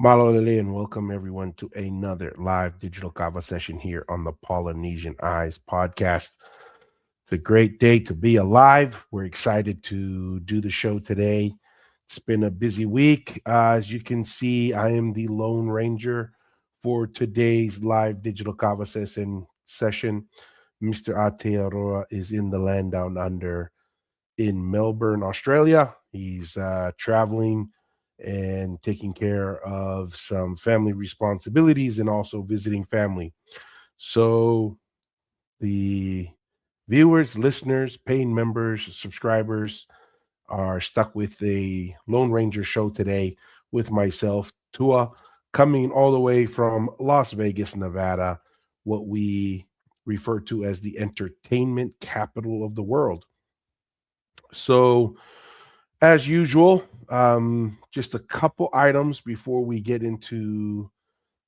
Malolele and welcome everyone to another live digital kava session here on the Polynesian Eyes podcast. It's a great day to be alive. We're excited to do the show today. It's been a busy week. As you can see, I am the Lone Ranger for today's live digital kava session. Mr. Aotearoa is in the land down under in Melbourne, Australia. He's traveling and taking care of some family responsibilities and also visiting family. So, the viewers, listeners, paying members, subscribers are stuck with a Lone Ranger show today with myself, Tua, coming all the way from Las Vegas, Nevada, what we refer to as the entertainment capital of the world. So, as usual, just a couple items before we get into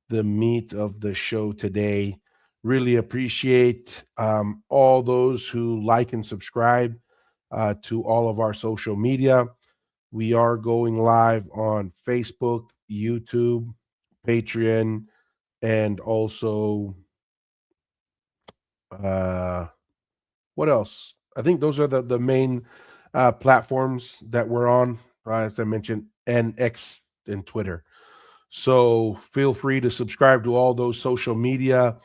the meat of the show today. Really appreciate all those who like and subscribe to all of our social media. We are going live on Facebook, YouTube, Patreon, and also uh, what else? I think those are the main platforms that we're on, right? As I mentioned, and X and Twitter. So feel free to subscribe to all those social media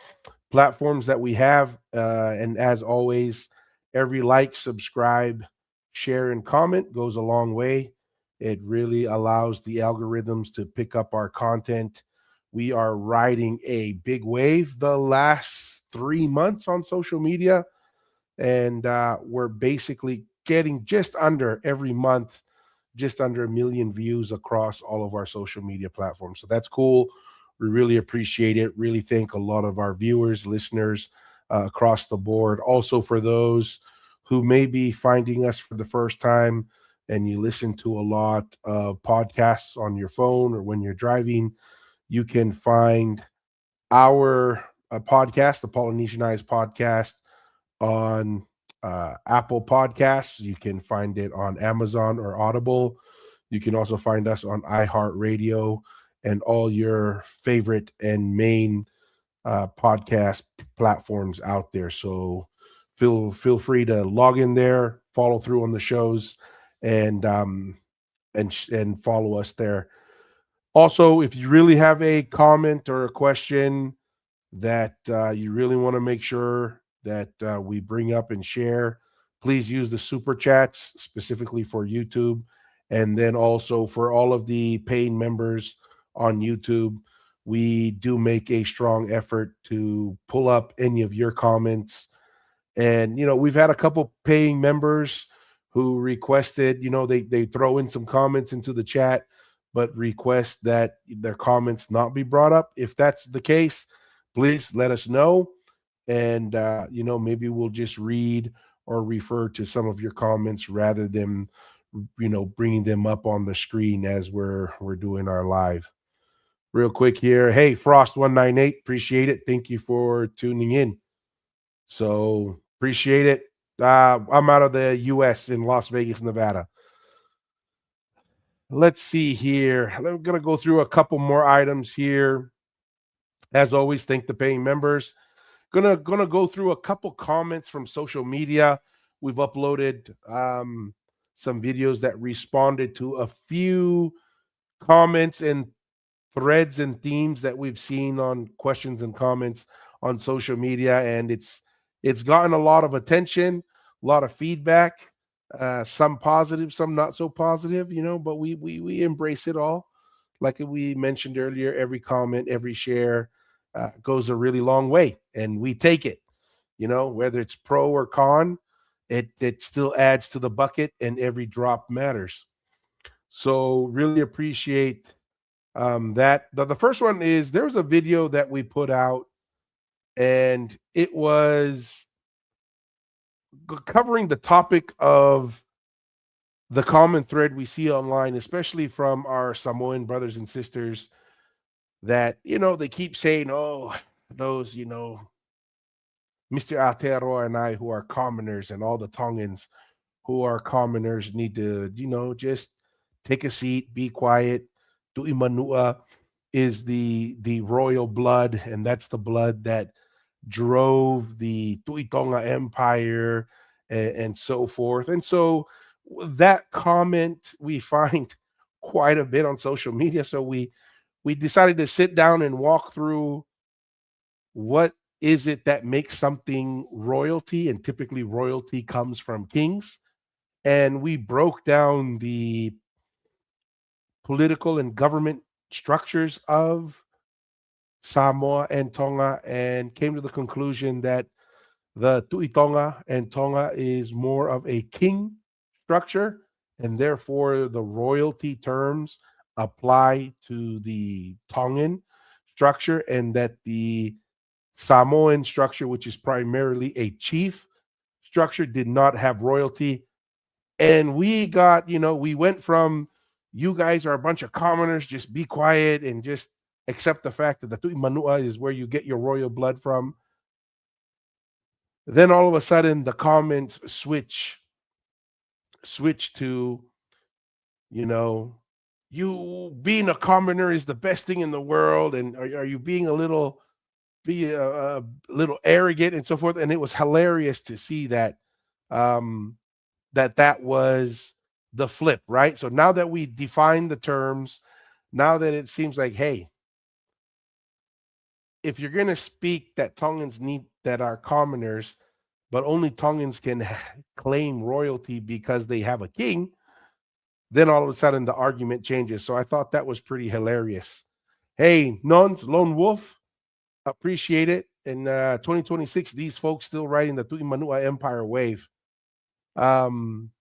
platforms that we have. And as always, every like, subscribe, share, and comment goes a long way. It really allows the algorithms to pick up our content. We are riding a big wave the last 3 months on social media, and we're basically getting just under every month just under 1 million views across all of our social media platforms. So that's cool. We really appreciate it. Really thank a lot of our viewers, listeners across the board. Also, for those who may be finding us for the first time and you listen to a lot of podcasts on your phone or when you're driving, you can find our podcast, the Polynesian Eyes podcast, on Apple Podcasts. You can find it on Amazon or Audible. You can also find us on iHeartRadio and all your favorite and main podcast platforms out there. So feel free to log in there, follow through on the shows, and and follow us there. Also, if you really have a comment or a question that you really want to make sure that we bring up and share, please use the super chats specifically for YouTube. And then also for all of the paying members on YouTube, we do make a strong effort to pull up any of your comments. And, we've had a couple paying members who requested, they throw in some comments into the chat, but request that their comments not be brought up. If that's the case, please let us know. And, maybe we'll just read or refer to some of your comments rather than, bringing them up on the screen as we're doing our live. Real quick here. Hey, Frost198, appreciate it. Thank you for tuning in. So appreciate it. I'm out of the US in Las Vegas, Nevada. Let's see here. I'm going to go through a couple more items here. As always, thank the paying members. Gonna go through a couple comments from social media. We've uploaded some videos that responded to a few comments and threads and themes that we've seen on questions and comments on social media, and it's gotten a lot of attention, a lot of feedback, some positive, some not so positive, but we embrace it all. Like we mentioned earlier, every comment, every share goes a really long way, and we take it. Whether it's pro or con, it still adds to the bucket, and every drop matters. So really appreciate that. The first one is there was a video that we put out, and it was covering the topic of the common thread we see online, especially from our Samoan brothers and sisters, that they keep saying, "Oh, those Mr. Aotearoa and I, who are commoners, and all the Tongans who are commoners, need to just take a seat, be quiet, do imanua." is the royal blood, and that's the blood that drove the Tuitonga Empire and so forth. And so that comment we find quite a bit on social media. So we decided to sit down and walk through what is it that makes something royalty, and typically royalty comes from kings. And we broke down the political and government structures of Samoa and Tonga and came to the conclusion that the Tuitonga and Tonga is more of a king structure, and therefore the royalty terms apply to the Tongan structure, and that the Samoan structure, which is primarily a chief structure, did not have royalty. And we got, we went from you guys are a bunch of commoners, just be quiet and just accept the fact that the Tui Manua is where you get your royal blood from. Then all of a sudden the comments switch to, you know, you being a commoner is the best thing in the world, and are you being a little arrogant and so forth. And it was hilarious to see that um that was the flip, right? So now that we define the terms, now that it seems like, hey, if you're going to speak that Tongans need that are commoners, but only Tongans can claim royalty because they have a king, then all of a sudden the argument changes. So I thought that was pretty hilarious. Hey, Nons, Lone Wolf, appreciate it. In 2026, these folks still riding the Tuimanua Empire wave. Um,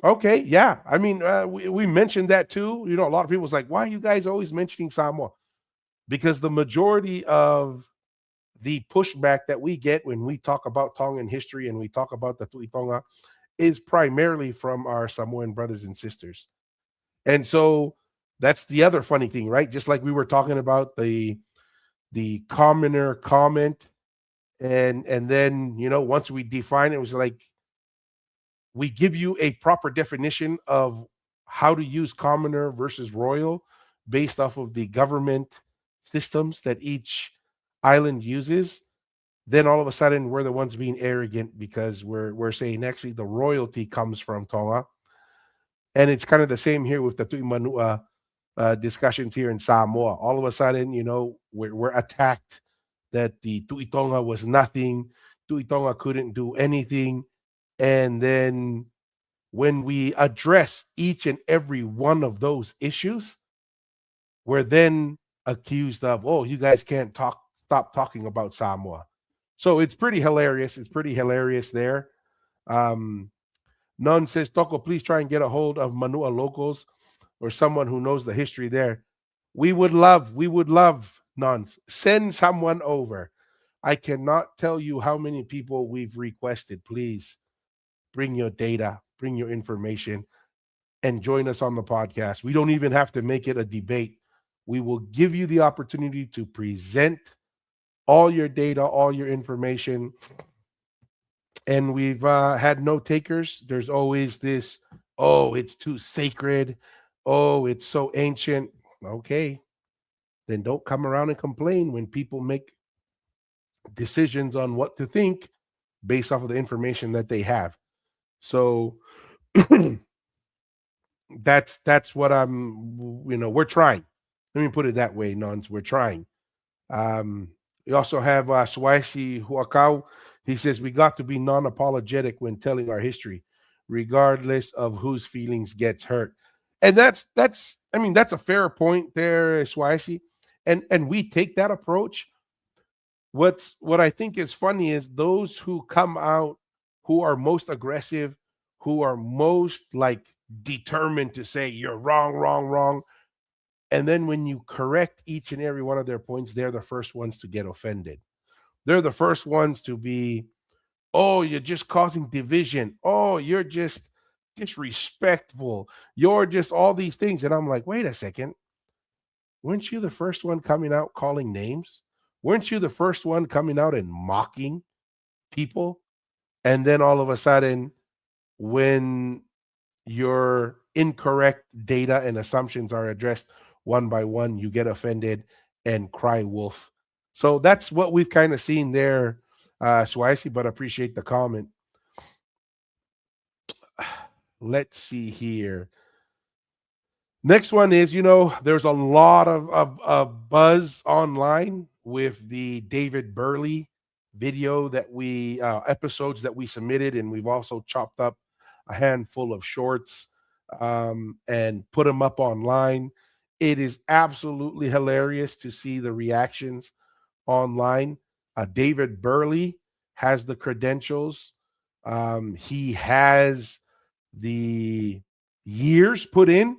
okay, yeah. I mean, we mentioned that too. A lot of people was like, why are you guys always mentioning Samoa? Because the majority of the pushback that we get when we talk about Tongan history and we talk about the Tuitonga is primarily from our Samoan brothers and sisters. And so that's the other funny thing, right? Just like we were talking about the commoner comment, and then once we define it, it was like we give you a proper definition of how to use commoner versus royal based off of the government systems that each island uses. Then all of a sudden we're the ones being arrogant because we're saying actually the royalty comes from Tonga. And it's kind of the same here with the Tuimanua discussions here in Samoa. All of a sudden, we're attacked that the Tuitonga was nothing. Tuitonga couldn't do anything. And then when we address each and every one of those issues, we're then accused of, oh, you guys can't stop talking about Samoa. So it's pretty hilarious. It's pretty hilarious there. Um, None says, Toko, please try and get a hold of Manua locals or someone who knows the history there. We would love, None. Send someone over. I cannot tell you how many people we've requested. Please bring your data, bring your information, and join us on the podcast. We don't even have to make it a debate. We will give you the opportunity to present all your data, all your information. And we've had no takers. There's always this, oh, it's too sacred. Oh, it's so ancient. Okay, then don't come around and complain when people make decisions on what to think based off of the information that they have. So that's what we're trying. Let me put it that way, Nons. We're trying. We also have Swaisi Huakau. He says we got to be non-apologetic when telling our history, regardless of whose feelings gets hurt. And that's a fair point there, Swaisi. And we take that approach. What I think is funny is those who come out who are most aggressive, who are most like determined to say you're wrong, wrong, wrong. And then when you correct each and every one of their points, they're the first ones to get offended. They're the first ones to be, oh, you're just causing division. Oh, you're just disrespectful. You're just all these things. And I'm like, wait a second. Weren't you the first one coming out calling names? Weren't you the first one coming out and mocking people? And then all of a sudden, when your incorrect data and assumptions are addressed, one by one, you get offended and cry wolf. So that's what we've kind of seen there, Swicey, but appreciate the comment. Let's see here. Next one is, there's a lot of buzz online with the David Burley video that episodes that we submitted, and we've also chopped up a handful of shorts and put them up online. It is absolutely hilarious to see the reactions online. David Burley has the credentials. He has the years put in,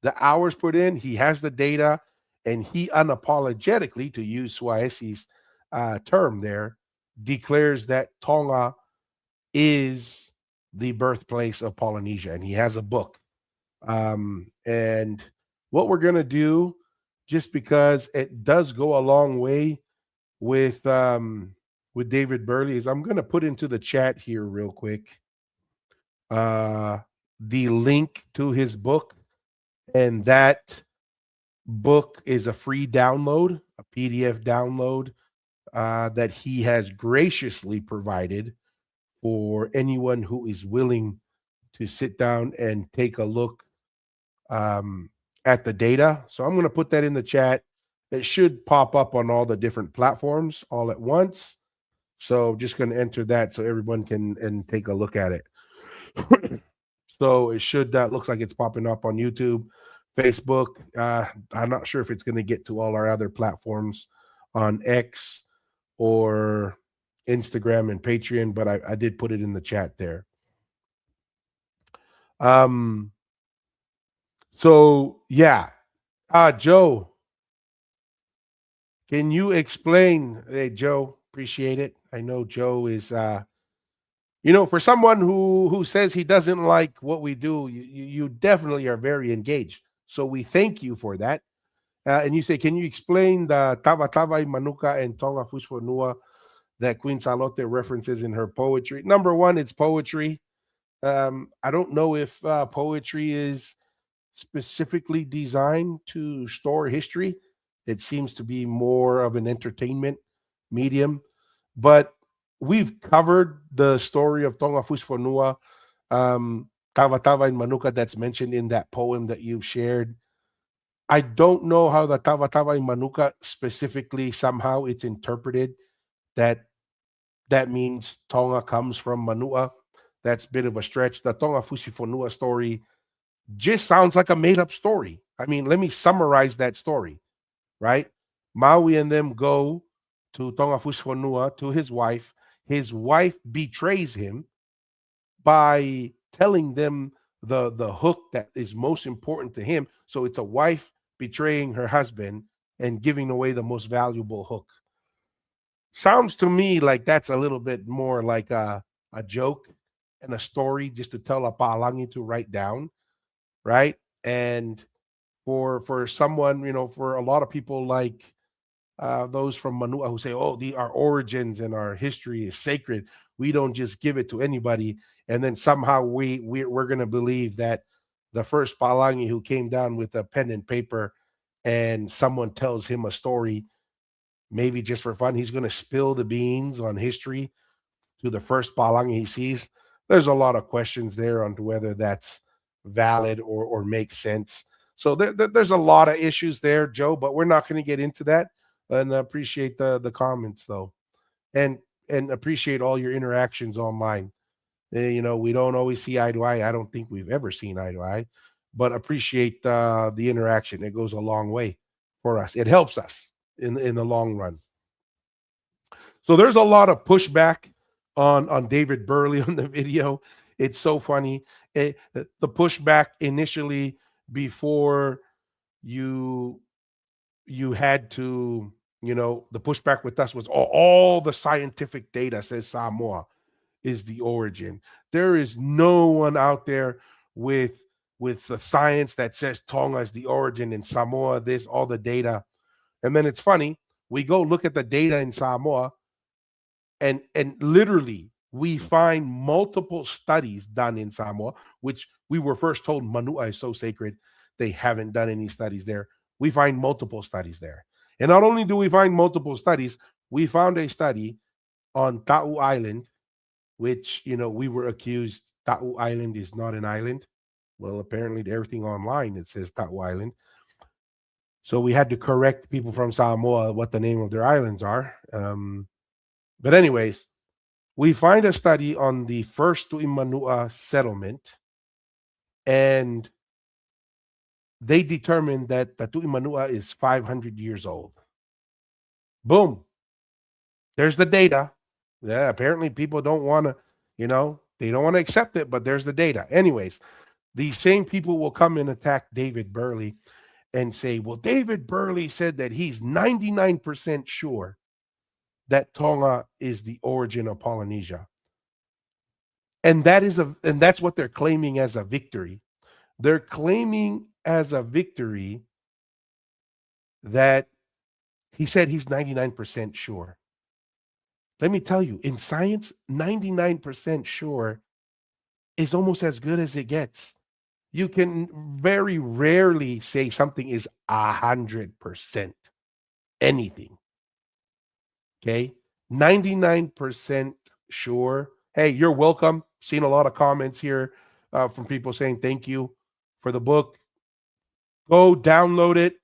the hours put in. He has the data, and he unapologetically, to use Swahesi's term there, declares that Tonga is the birthplace of Polynesia, and he has a book. And what we're gonna do, just because it does go a long way with David Burley, is I'm gonna put into the chat here real quick uh the link to his book, and that book is a free download, a PDF download that he has graciously provided for anyone who is willing to sit down and take a look at the data. So I'm going to put that in the chat. It should pop up on all the different platforms all at once. So just going to enter that so everyone can and take a look at it. So it should looks like it's popping up on YouTube, Facebook. I'm not sure if it's going to get to all our other platforms on X or Instagram and Patreon, but I did put it in the chat there. So yeah, Joe, can you explain? Hey, Joe, appreciate it. I know Joe is for someone who says he doesn't like what we do, you definitely are very engaged. So we thank you for that. And you say, can you explain the Tava Tava Manuka and Tonga Fusfonua that Queen Salote references in her poetry? Number one, it's poetry. I don't know if poetry is specifically designed to store history. It seems to be more of an entertainment medium. But we've covered the story of Tonga Fusfonua, Tava Tava and Manuka that's mentioned in that poem that you've shared. I don't know how the Tava Tava and Manuka specifically, somehow it's interpreted that that means Tonga comes from Manua. That's a bit of a stretch. The Tonga Fusifonua story just sounds like a made up story. I mean, let me summarize that story, right? Maui and them go to Tonga Fusifonua, to his wife. His wife betrays him by telling them the hook that is most important to him. So it's a wife betraying her husband and giving away the most valuable hook. Sounds to me like that's a little bit more like a joke and a story just to tell a palangi to write down, right? And for someone, for a lot of people like those from Manua who say, "Oh, our origins and our history is sacred. We don't just give it to anybody." And then somehow we're going to believe that the first Palangi who came down with a pen and paper, and someone tells him a story, maybe just for fun, he's going to spill the beans on history to the first Palangi he sees. There's a lot of questions there on whether that's valid or makes sense. So there's a lot of issues there, Joe, but we're not going to get into that. And I appreciate the comments though, and appreciate all your interactions online. We don't always see eye to eye. I don't think we've ever seen eye to eye, but appreciate the interaction. It goes a long way for us. It helps us in the long run. So there's a lot of pushback on David Burley on the video. It's so funny. The pushback initially before you had to, the pushback with us was all the scientific data says Samoa is the origin. There is no one out there with the science that says Tonga is the origin in Samoa, this, all the data. And then it's funny, we go look at the data in Samoa, and literally we find multiple studies done in Samoa, which we were first told Manua is so sacred. They haven't done any studies there. we find multiple studies there. And not only do we find multiple studies, we found a study on Tau Island, which, we were accused Tau Island is not an island. Well, apparently everything online it says Tau Island. So we had to correct people from Samoa what the name of their islands are. But anyways, we find a study on the first Tuimanua settlement, and they determined that the Tuimanua is 500 years old. Boom. There's the data. Yeah, apparently people don't want to, they don't want to accept it, but there's the data. Anyways, these same people will come and attack David Burley and say, well, David Burley said that he's 99% sure that Tonga is the origin of Polynesia. And that's what they're claiming as a victory. They're claiming as a victory that he said he's 99% sure. Let me tell you, in science, 99% sure is almost as good as it gets. You can very rarely say something is 100% anything. Okay. 99% sure. Hey, you're welcome. Seen a lot of comments here from people saying thank you for the book. Go download it.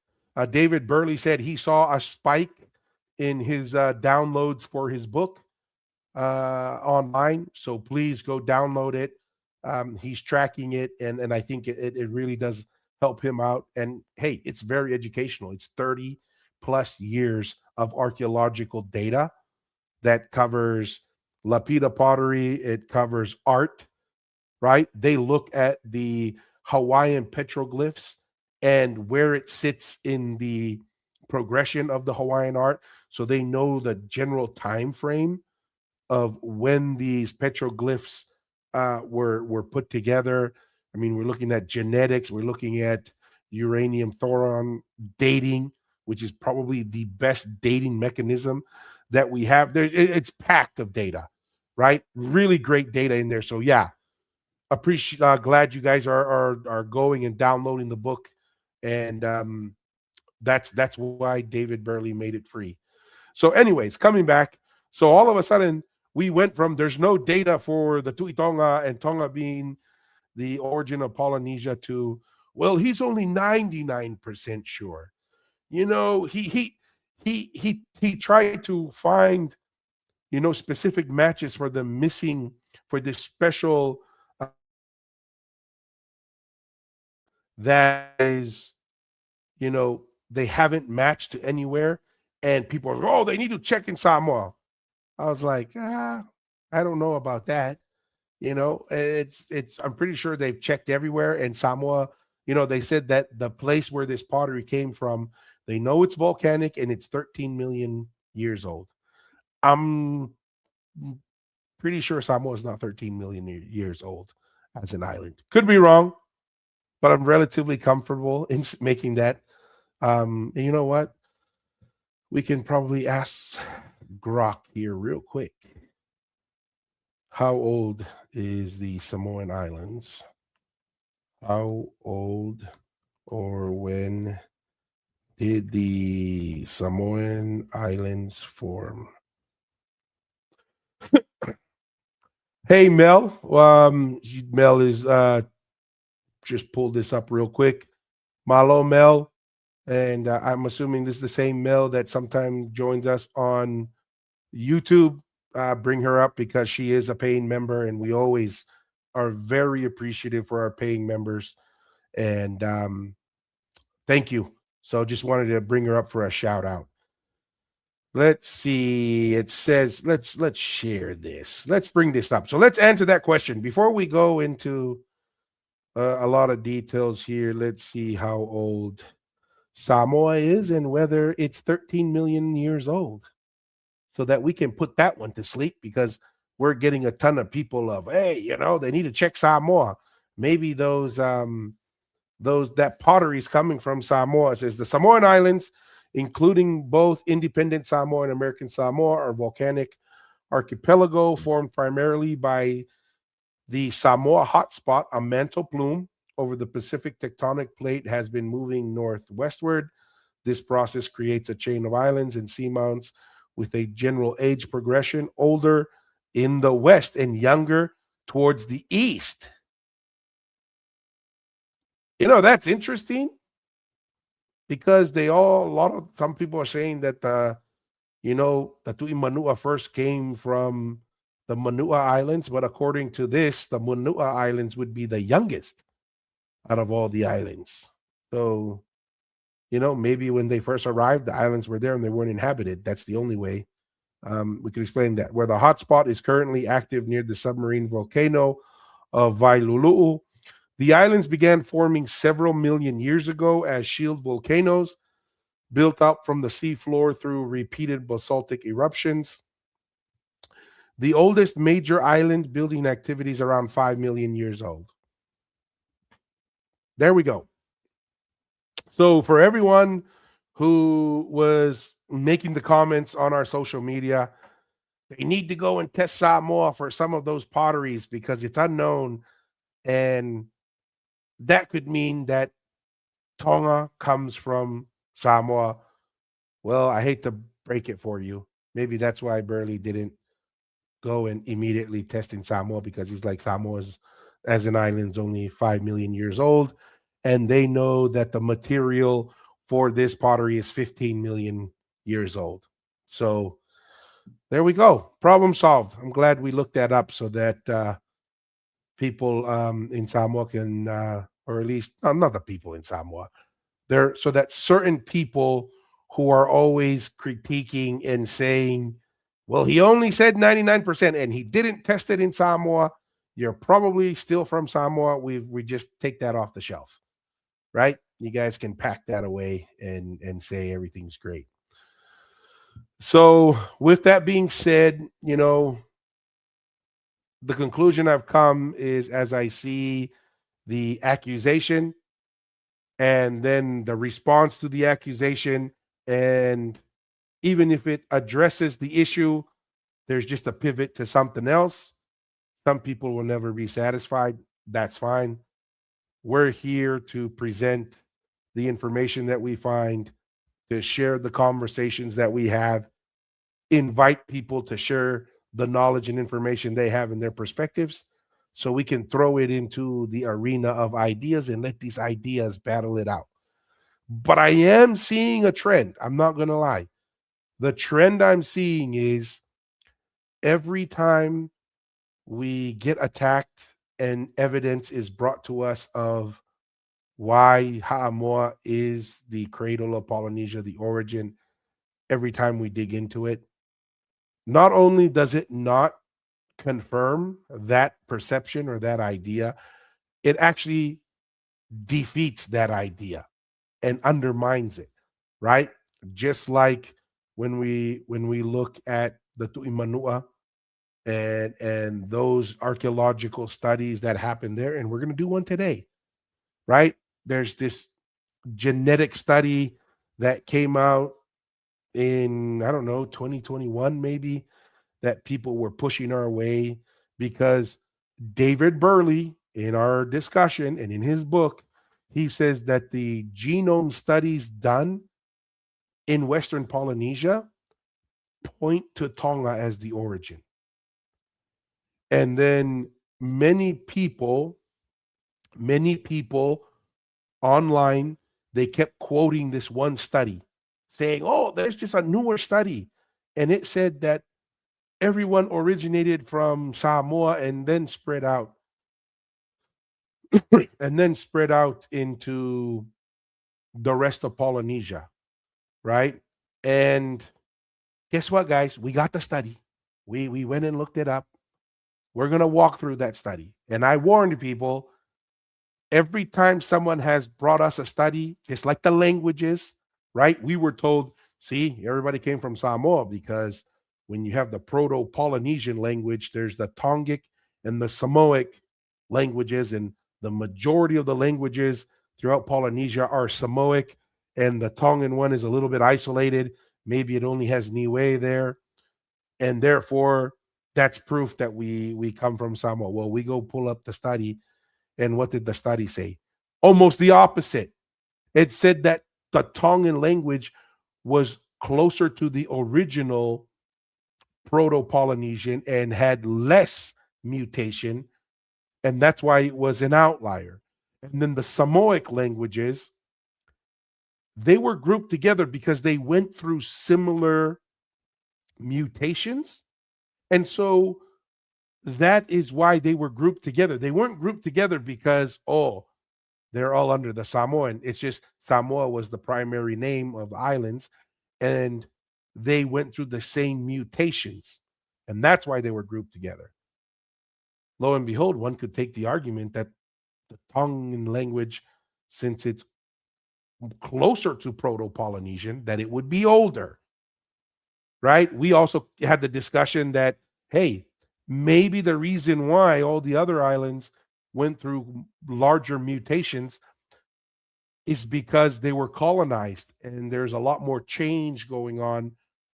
David Burley said he saw a spike in his downloads for his book online. So please go download it. He's tracking it, and I think it really does help him out. And hey, it's very educational. It's 30 plus years of archaeological data that covers lapida pottery. It covers art, right? They look at the Hawaiian petroglyphs and where it sits in the progression of the Hawaiian art, so they know the general time frame of when these petroglyphs were put together. I mean, we're looking at genetics, we're looking at uranium thoron dating, which is probably the best dating mechanism that we have. It's packed of data, right? Really great data in there. So yeah, appreciate. Glad you guys are going and downloading the book, and that's why David Burley made it free. So, anyways, coming back. So all of a sudden, we went from there's no data for the Tuitonga and Tonga being the origin of Polynesia to, well, he's only 99% sure. He tried to find, specific matches for the missing, for this special that is, they haven't matched to anywhere. And people are, oh, they need to check in Samoa. I was like, I don't know about that. I'm pretty sure they've checked everywhere. And Samoa, they said that the place where this pottery came from, they know it's volcanic and it's 13 million years old. I'm pretty sure Samoa is not 13 million years old as an island. Could be wrong, but I'm relatively comfortable in making that. And you know what? We can probably ask Grok here real quick. How old is the Samoan Islands? How old or when did the Samoan Islands form? Hey, Mel. Mel is just pulled this up real quick. Malo Mel. And I'm assuming this is the same Mel that sometimes joins us on YouTube. Bring her up because she is a paying member, and we always are very appreciative for our paying members. And thank you. So just wanted to bring her up for a shout out. Let's see. It says let's share this. Let's bring this up. So let's answer that question before we go into a lot of details here. Let's see how old Samoa is and whether it's 13 million years old, so that we can put that one to sleep, because we're getting a ton of people of, hey, they need to check Samoa. Maybe that pottery is coming from Samoa. It says the Samoan Islands, including both independent Samoa and American Samoa, are volcanic archipelago formed primarily by the Samoa hotspot. A mantle plume over the Pacific tectonic plate has been moving northwestward. This process creates a chain of islands and seamounts with a general age progression, older in the west and younger towards the east. That's interesting because a lot of some people are saying that the Tuimanua first came from the Manua Islands, but according to this, the Manua Islands would be the youngest out of all the islands. So, maybe when they first arrived, the islands were there and they weren't inhabited. That's the only way we could explain that. Where the hotspot is currently active near the submarine volcano of Vailulu'u, the islands began forming several million years ago as shield volcanoes built up from the seafloor through repeated basaltic eruptions. The oldest major island building activities around 5 million years old. There we go. So for everyone who was making the comments on our social media, they need to go and test Samoa for some of those potteries because it's unknown. And that could mean that Tonga comes from Samoa. Well, I hate to break it for you. Maybe that's why Burley didn't go and immediately test in Samoa, because he's like, Samoa's as an island is only 5 million years old. And they know that the material for this pottery is 15 million years old. So there we go. Problem solved. I'm glad we looked that up so that people in Samoa can, or at least not the people in Samoa, there, so that certain people who are always critiquing and saying, well, he only said 99% and he didn't test it in Samoa. You're probably still from Samoa. We just take that off the shelf, right? You guys can pack that away and say everything's great. So with that being said, the conclusion I've come is, as I see the accusation and then the response to the accusation, and even if it addresses the issue, there's just a pivot to something else. Some people will never be satisfied. That's fine. We're here to present the information that we find, to share the conversations that we have, invite people to share the knowledge and information they have in their perspectives, so we can throw it into the arena of ideas and let these ideas battle it out. But I am seeing a trend. I'm not going to lie. The trend I'm seeing is every time we get attacked and evidence is brought to us of why Ha'amoa is the cradle of Polynesia, the origin, every time we dig into it, not only does it not confirm that perception or that idea, it actually defeats that idea and undermines it, right? Just like when we look at the Tu'imanua and those archaeological studies that happened there, and we're going to do one today, right? There's this genetic study that came out in, I don't know, 2021 maybe, that people were pushing our way because David Burley, in our discussion and in his book, he says that the genome studies done in Western Polynesia point to Tonga as the origin. And then many people online, they kept quoting this one study saying, oh, there's just a newer study. And it said that everyone originated from Samoa and then spread out into the rest of Polynesia, right? And guess what, guys? We got the study. We went and looked it up. We're going to walk through that study. And I warned people, every time someone has brought us a study, just like the languages, right? We were told, see, everybody came from Samoa, because when you have the Proto-Polynesian language, there's the Tongic and the Samoic languages, and the majority of the languages throughout Polynesia are Samoic, and the Tongan one is a little bit isolated. Maybe it only has Niue there, and therefore that's proof that we come from Samoa. Well, we go pull up the study, and what did the study say? Almost the opposite. It said that the Tongan language was closer to the original Proto-Polynesian and had less mutation, and that's why it was an outlier. And then the Samoic languages, they were grouped together because they went through similar mutations. And so that is why they were grouped together. They weren't grouped together because, oh, they're all under the Samoan. It's just Samoa was the primary name of the islands, and they went through the same mutations. And that's why they were grouped together. Lo and behold, one could take the argument that the Tongan language, since it's closer to Proto-Polynesian, that it would be older, right? We also had the discussion that, hey, maybe the reason why all the other islands went through larger mutations is because they were colonized, and there's a lot more change going on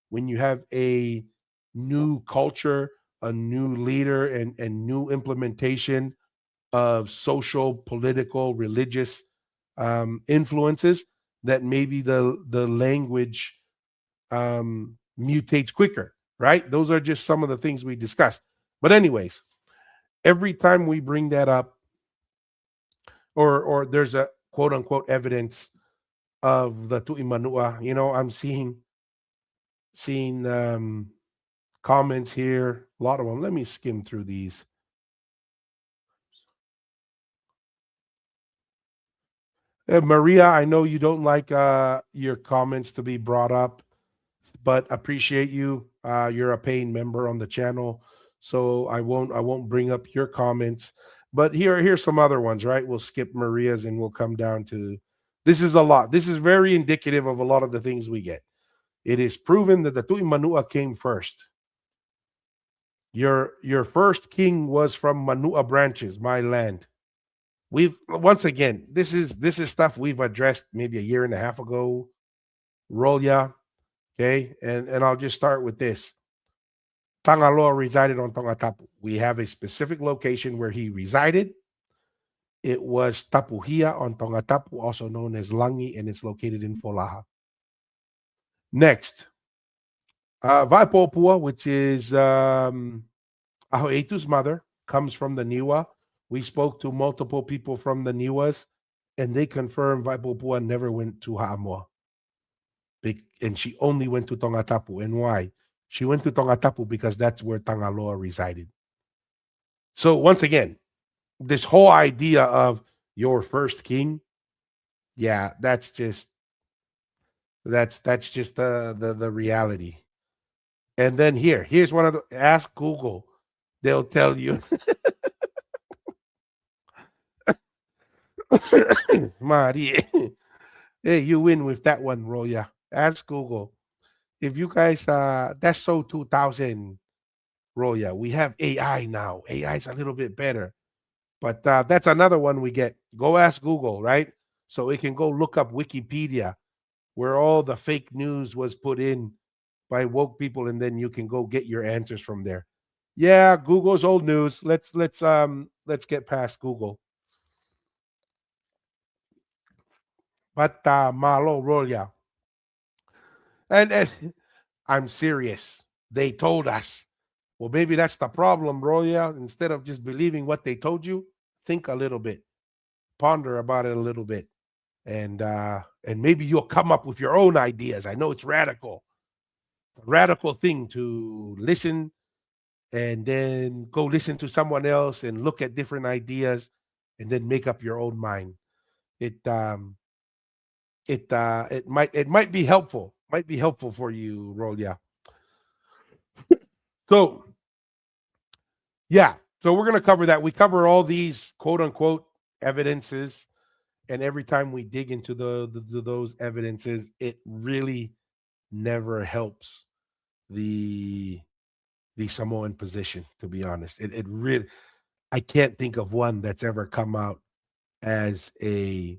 when you have a new culture, a new leader, and new implementation of social, political, religious influences, that maybe the language mutates quicker, right? Those are just some of the things we discussed. But anyways, every time we bring that up, or there's a quote unquote evidence of the Tu'imanua, I'm seeing comments here, a lot of them. Let me skim through these. Maria, I know you don't like your comments to be brought up, but appreciate you. You're a paying member on the channel, so I won't bring up your comments. But here's some other ones, right? We'll skip Maria's and we'll come down to, this is a lot. This is very indicative of a lot of the things we get. It is proven that the Tu'imanua came first. Your first king was from Manua branches, my land. We've, once again, this is stuff we've addressed maybe a year and a half ago. Rolia, okay, and I'll just start with this. Tangaloa resided on Tongatapu. We have a specific location where he resided. It was Tapuhia on Tongatapu, also known as Langi, and it's located in Folaha. Next, Vaipopua, which is Aho'eitu's mother, comes from the Niwa. We spoke to multiple people from the Niwas, and they confirmed Vaipopua never went to Ha'amoa. And she only went to Tongatapu. And why? She went to Tongatapu because that's where Tangaloa resided. So once again, this whole idea of your first king, yeah, that's just the reality. And then here's one of the, ask Google. They'll tell you. Maria. Hey, you win with that one, Roya. Ask Google. If you guys that's so 2000, Roya. We have AI now. AI is a little bit better. But that's another one we get. Go ask Google, right? So it can go look up Wikipedia, where all the fake news was put in by woke people, and then you can go get your answers from there. Yeah, Google's old news. Let's get past Google. But malo roya. And I'm serious. They told us. Well, maybe that's the problem, Roya. Instead of just believing what they told you, think a little bit, ponder about it a little bit, and maybe you'll come up with your own ideas. I know it's radical, a radical thing to listen and then go listen to someone else and look at different ideas and then make up your own mind. It might be helpful. Might be helpful for you, Rolia. So yeah, so we're gonna cover that. We cover all these quote unquote evidences, and every time we dig into those evidences, it really never helps the the Samoan position. To be honest, it really, I can't think of one that's ever come out as a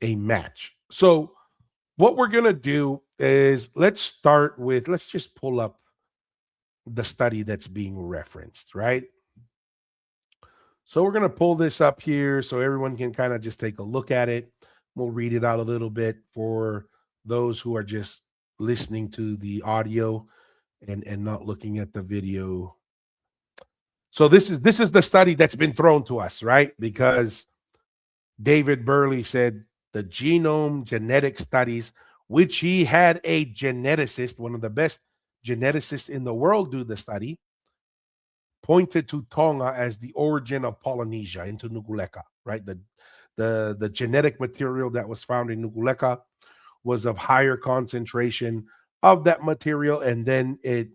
match. So what we're gonna do is let's just pull up the study that's being referenced, right? So we're gonna pull this up here so everyone can kind of just take a look at it. We'll read it out a little bit for those who are just listening to the audio and not looking at the video. So this is the study that's been thrown to us, right? Because David Burley said the genome genetic studies, which he had a geneticist, one of the best geneticists in the world, do the study, pointed to Tonga as the origin of Polynesia into Nuguleka, right? The genetic material that was found in Nuguleka was of higher concentration of that material, and then it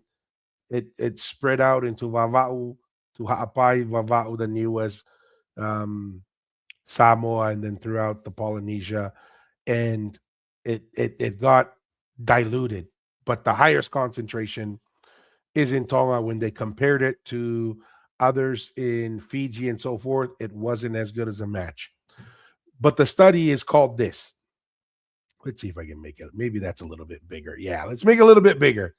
spread out into Vava'u, to Ha'apai, Vava'u, the newest um, Samoa, and then throughout the Polynesia, and it got diluted. But the highest concentration is in Tonga. When they compared it to others in Fiji and so forth, it wasn't as good as a match. But the study is called this. Let's see if I can make it. Maybe that's a little bit bigger. Yeah, let's make it a little bit bigger.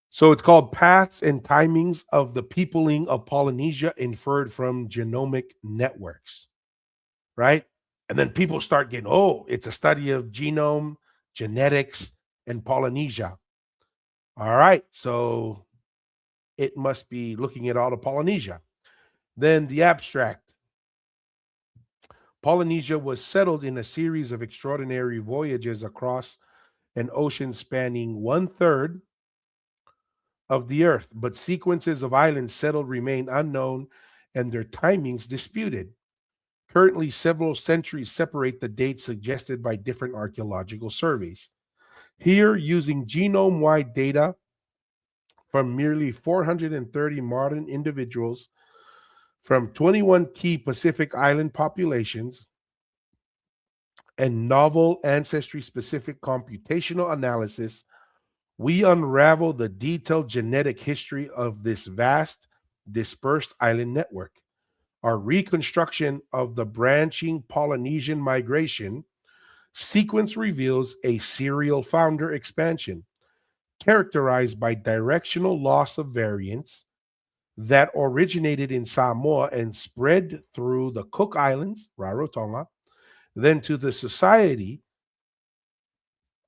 So it's called Paths and Timings of the Peopling of Polynesia Inferred from Genomic Networks, right? And then people start getting, oh, it's a study of genome, genetics, and Polynesia. All right, so it must be looking at all of Polynesia. Then the abstract. Polynesia was settled in a series of extraordinary voyages across an ocean spanning 1/3 of the earth, but sequences of islands settled remain unknown and their timings disputed. Currently, several centuries separate the dates suggested by different archaeological surveys. Here, using genome wide data from merely 430 modern individuals from 21 key Pacific Island populations and novel ancestry specific computational analysis, we unravel the detailed genetic history of this vast, dispersed island network. Our reconstruction of the branching Polynesian migration sequence reveals a serial founder expansion characterized by directional loss of variance that originated in Samoa and spread through the Cook Islands, Rarotonga, then to the society,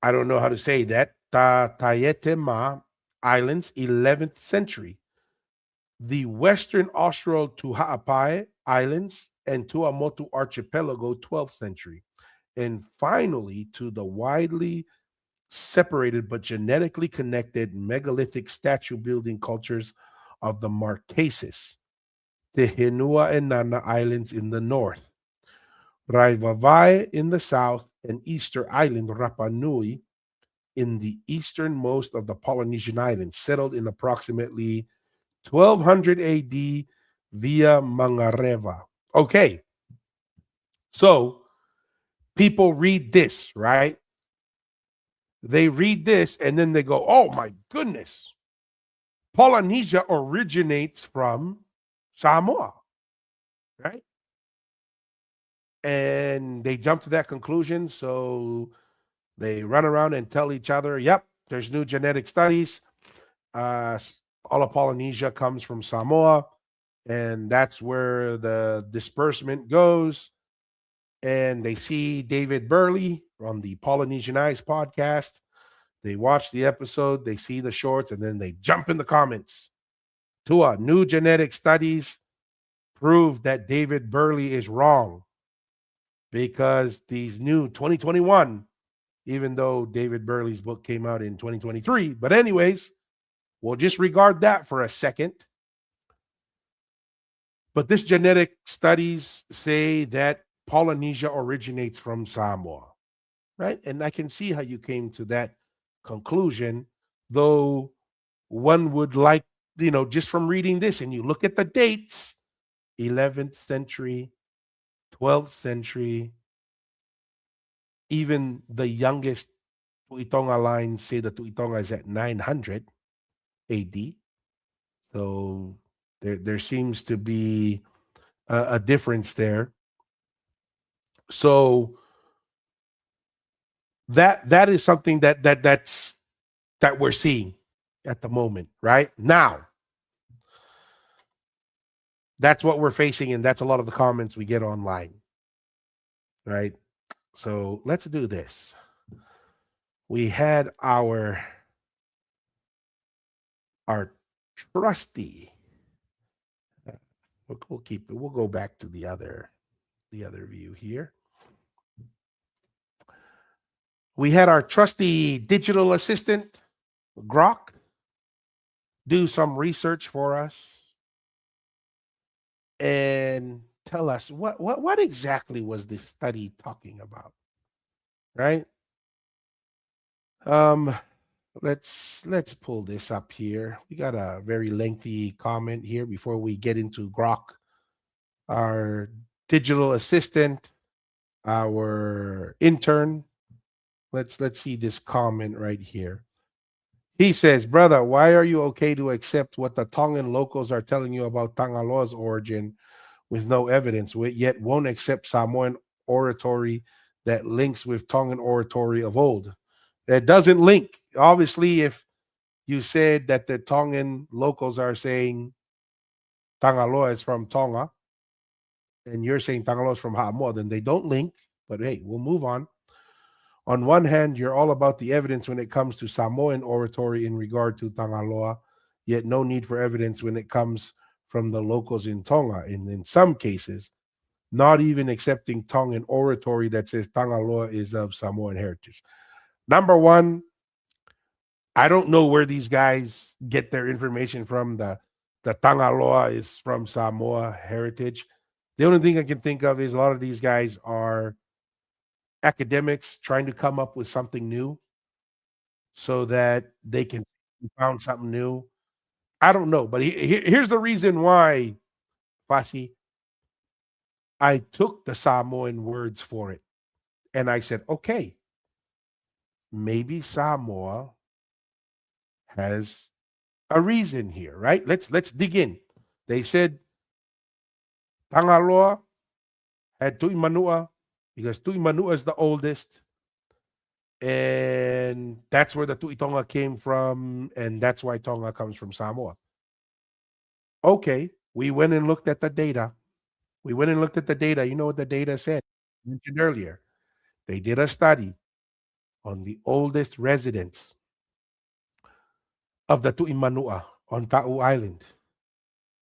I don't know how to say that, Tayetema Islands, 11th century, the Western Austral Tu'apai Islands and Tuamotu Archipelago, 12th century, and finally to the widely separated but genetically connected megalithic statue building cultures of the Marquesas, Tehenua and Nana Islands in the north, Raivavai in the south, and Easter Island, Rapa Nui, in the easternmost of the Polynesian islands, settled in approximately 1200 AD via Mangareva. Okay, so people read this, right? They read this and then they go, oh my goodness, Polynesia originates from Samoa, right? And they jump to that conclusion. So they run around and tell each other, yep, there's new genetic studies. All of Polynesia comes from Samoa, and that's where the disbursement goes. And they see David Burley on the Polynesian Eyes podcast. They watch the episode, they see the shorts, and then they jump in the comments. Tua, new genetic studies prove that David Burley is wrong because these new 2021, even though David Burley's book came out in 2023. But anyways, we'll just regard that for a second. But this genetic studies say that Polynesia originates from Samoa, right? And I can see how you came to that conclusion, though one would like, just from reading this and you look at the dates, 11th century, 12th century, even the youngest Tuitonga lines say that Tuitonga is at 900 AD. So there seems to be a difference there. So that is something that we're seeing at the moment, right? Now, that's what we're facing, and that's a lot of the comments we get online, right? So let's do this. We had our trusty. We'll keep it. We'll go back to the other view here. We had our trusty digital assistant, Grok, do some research for us and tell us what exactly was this study talking about, right? Um, let's pull this up here. We got a very lengthy comment here before we get into Grok, our digital assistant, our intern. Let's see this comment right here. He says, "Brother, why are you okay to accept what the Tongan locals are telling you about Tangaloa's origin with no evidence, yet won't accept Samoan oratory that links with Tongan oratory of old?" That doesn't link. Obviously, if you said that the Tongan locals are saying Tangaloa is from Tonga, and you're saying Tangaloa is from Ha'amoa, then they don't link. But hey, we'll move on. On one hand, you're all about the evidence when it comes to Samoan oratory in regard to Tangaloa, yet no need for evidence when it comes from the locals in Tonga. And in some cases, not even accepting Tongan oratory that says Tangaloa is of Samoan heritage. Number one, I don't know where these guys get their information from. The Tangaloa is from Samoa heritage. The only thing I can think of is a lot of these guys are academics trying to come up with something new so that they can found something new. I don't know, but here's the reason why, Fasi. I took the Samoan words for it, and I said, okay, maybe Samoa has a reason here, right? Let's dig in. They said Tangaloa had Tui Manua because Tui Manua is the oldest, and that's where the Tui Tonga came from, and that's why Tonga comes from Samoa. Okay, we went and looked at the data. We went and looked at the data. You know what the data said? Mentioned earlier. They did a study on the oldest residents of the Tui Manua on Ta'u Island.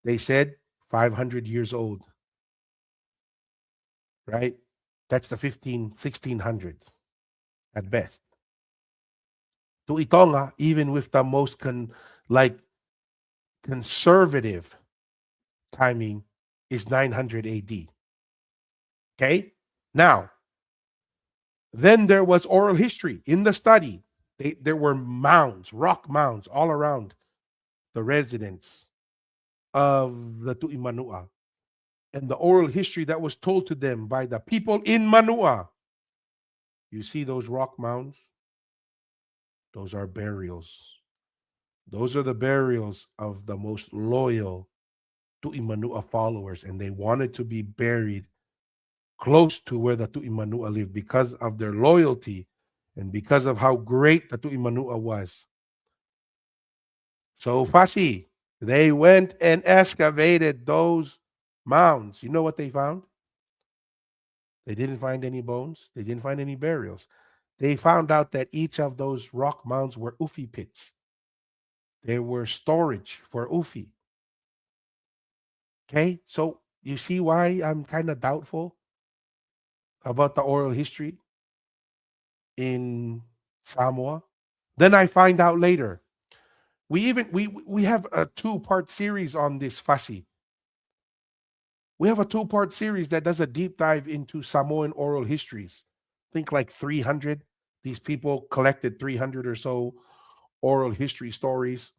They said 500 years old, right? That's the 1600s at best. Tuitonga, even with the most like conservative timing, is 900 AD. Okay? Now, then there was oral history in the study. There were mounds, rock mounds all around the residence of the Tu'imanua. And the oral history that was told to them by the people in Manua. You see those rock mounds? Those are burials. Those are the burials of the most loyal Tu'imanua followers, and they wanted to be buried close to where the Tu'imanua lived because of their loyalty and because of how great the Tu'imanua was. So, Fasi, they went and excavated those mounds. You know what they found? They didn't find any bones. They didn't find any burials. They found out that each of those rock mounds were ufi pits. They were storage for ufi. Okay, so you see why I'm kind of doubtful about the oral history in Samoa. Then I find out later. We have a two-part series on this, Fasi. We have a two-part series that does a deep dive into Samoan oral histories. Think like 300. These people collected 300 or so oral history stories.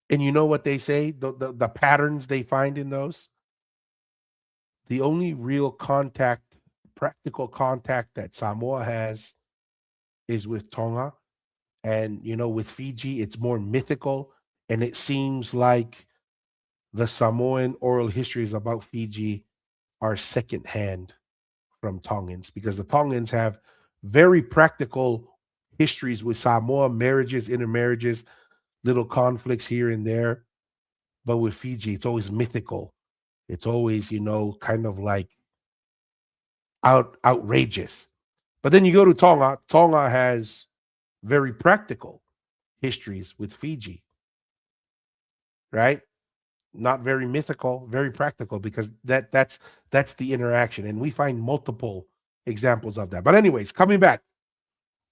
And you know what they say? The patterns they find in those? The only real contact, practical contact that Samoa has is with Tonga. And, with Fiji, it's more mythical. And it seems like the Samoan oral histories about Fiji are secondhand from Tongans because the Tongans have very practical histories with Samoa, marriages, intermarriages, little conflicts here and there. But with Fiji, it's always mythical. It's always, kind of like outrageous. But then you go to Tonga. Tonga has very practical histories with Fiji, right? Not very mythical, very practical, because that's the interaction, and we find multiple examples of that. But anyways, coming back,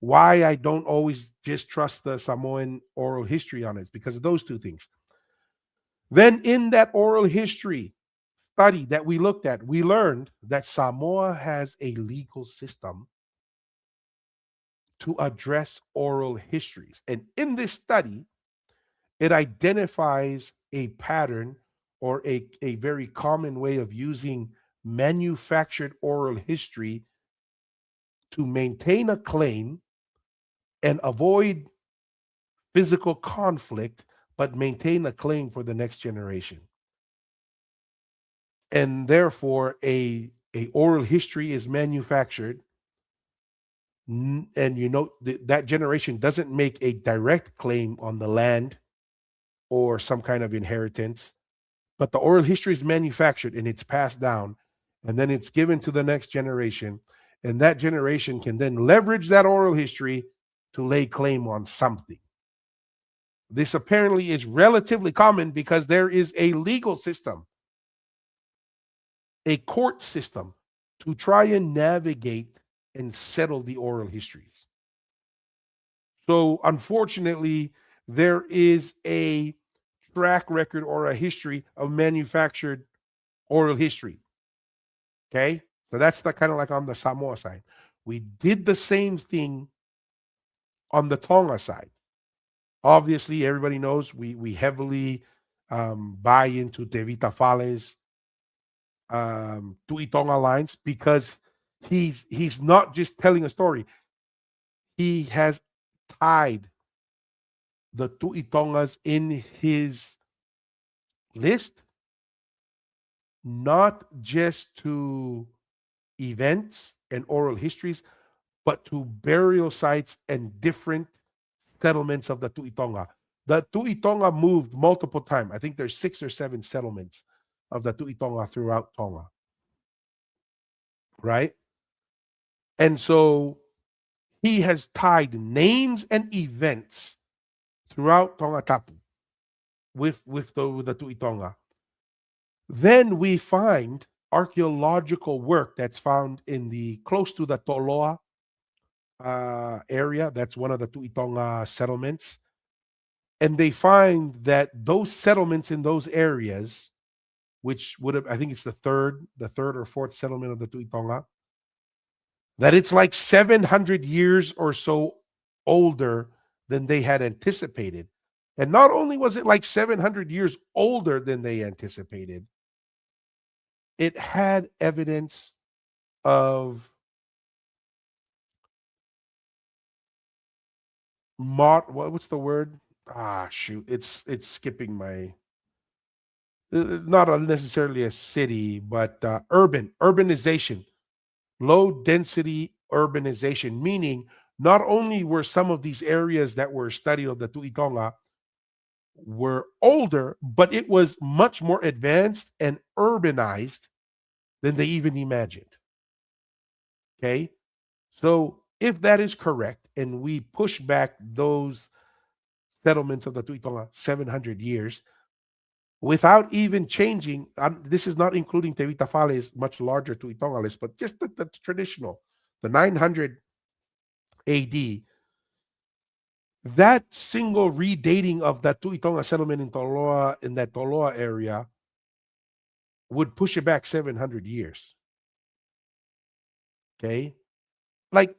why I don't always just trust the Samoan oral history on it is because of those two things. Then in that oral history study that we looked at, we learned that Samoa has a legal system to address oral histories. And in this study, it identifies a pattern or a very common way of using manufactured oral history to maintain a claim and avoid physical conflict, but maintain a claim for the next generation. And therefore, a oral history is manufactured, and that generation doesn't make a direct claim on the land or some kind of inheritance, but the oral history is manufactured and it's passed down, and then it's given to the next generation, and that generation can then leverage that oral history to lay claim on something. This apparently is relatively common because there is a legal system, a court system, to try and navigate and settle the oral histories. So unfortunately, there is a track record or a history of manufactured oral history. Okay. So that's the kind of like on the Samoa side. We did the same thing on the Tonga side. Obviously, everybody knows we heavily buy into Tevita Fale's Tui Tonga lines, because he's not just telling a story. He has tied the Tui Tongas in his list, not just to events and oral histories, but to burial sites and different settlements of the Tui Tonga. The Tui Tonga moved multiple times. I think there's 6 or 7 settlements of the Tui Tonga throughout Tonga, right? And so he has tied names and events throughout Tonga Tapu with the Tui Tonga. Then we find archaeological work that's found in the close to the Toloa area. That's one of the Tui Tonga settlements. And they find that those settlements in those areas, which would have, I think it's the third or fourth settlement of the Tui Tonga, that it's like 700 years or so older than they had anticipated. And not only was it like 700 years older than they anticipated, it had evidence of what's the word? Shoot, it's skipping my. It's not necessarily a city, but urbanization, low density urbanization, meaning not only were some of these areas that were studied of the Tui Tonga were older, but it was much more advanced and urbanized than they even imagined. Okay. So if that is correct, and we push back those settlements of the Tui Tonga 700 years without even changing, this is not including Tevita Fale's much larger Tui Tonga list, but just the traditional, the 900 AD, that single redating of that Tui Tonga settlement in Toloa, in that Toloa area, would push it back 700 years. Okay. Like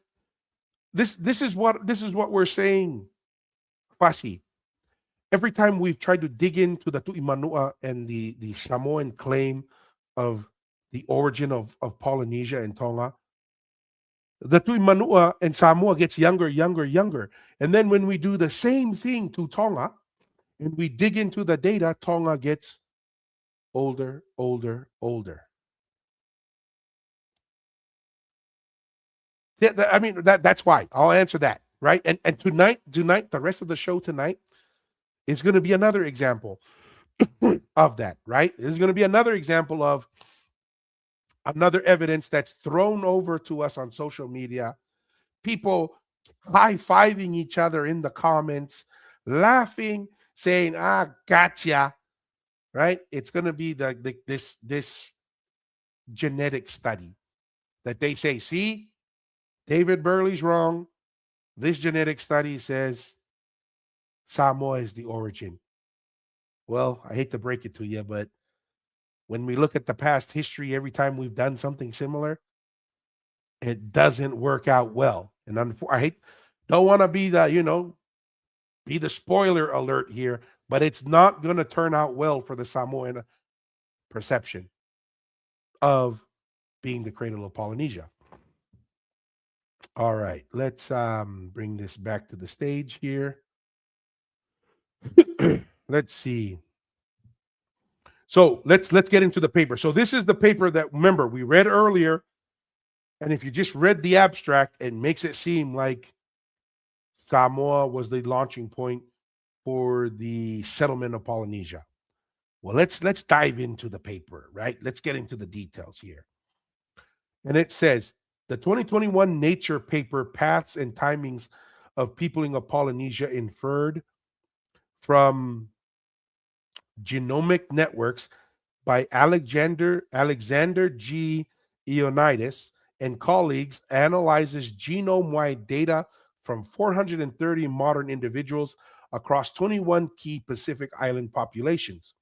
this is what we're saying, Fasi. Every time we've tried to dig into the Tu'imanua and the Samoan claim of the origin of Polynesia and Tonga, the Tu'imanua and Samoa gets younger. And then when we do the same thing to Tonga and we dig into the data, Tonga gets older. I mean, that's why. I'll answer that, right? And tonight, the rest of the show tonight is going to be another example of that, right? There's going to be another example of Another evidence that's thrown over to us on social media, people high-fiving each other in the comments, laughing, saying, gotcha, right? It's going to be this genetic study that they say, see, David Burley's wrong. This genetic study says Samoa is the origin. Well, I hate to break it to you, but when we look at the past history, every time we've done something similar, it doesn't work out well. And don't want to be be the spoiler alert here, but it's not going to turn out well for the Samoan perception of being the cradle of Polynesia. All right, let's bring this back to the stage here. Let's see. So let's get into the paper. So this is the paper that, remember, we read earlier, and if you just read the abstract, it makes it seem like Samoa was the launching point for the settlement of Polynesia. Well, let's dive into the paper, right? Let's get into the details here. And it says the 2021 Nature paper, Paths and Timings of Peopling of Polynesia Inferred from Genomic Networks by Alexander G. Ioannidis and colleagues analyzes genome-wide data from 430 modern individuals across 21 key Pacific Island populations,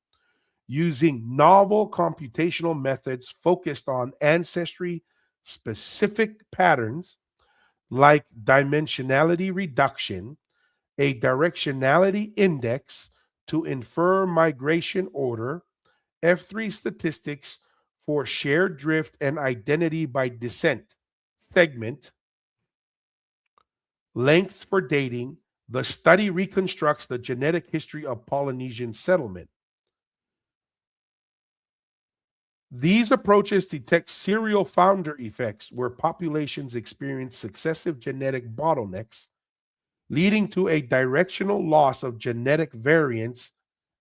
using novel computational methods focused on ancestry-specific patterns like dimensionality reduction, a directionality index to infer migration order, F3 statistics for shared drift and identity by descent segment, lengths for dating. The study reconstructs the genetic history of Polynesian settlement. These approaches detect serial founder effects where populations experience successive genetic bottlenecks, leading to a directional loss of genetic variance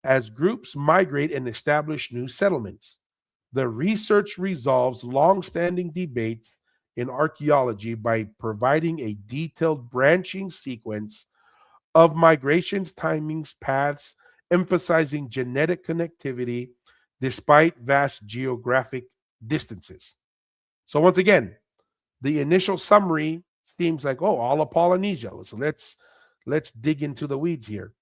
as groups migrate and establish new settlements. The research resolves long-standing debates in archaeology by providing a detailed branching sequence of migrations, timings, paths, emphasizing genetic connectivity despite vast geographic distances. So once again, the initial summary seems like, oh, all of Polynesia. So let's dig into the weeds here.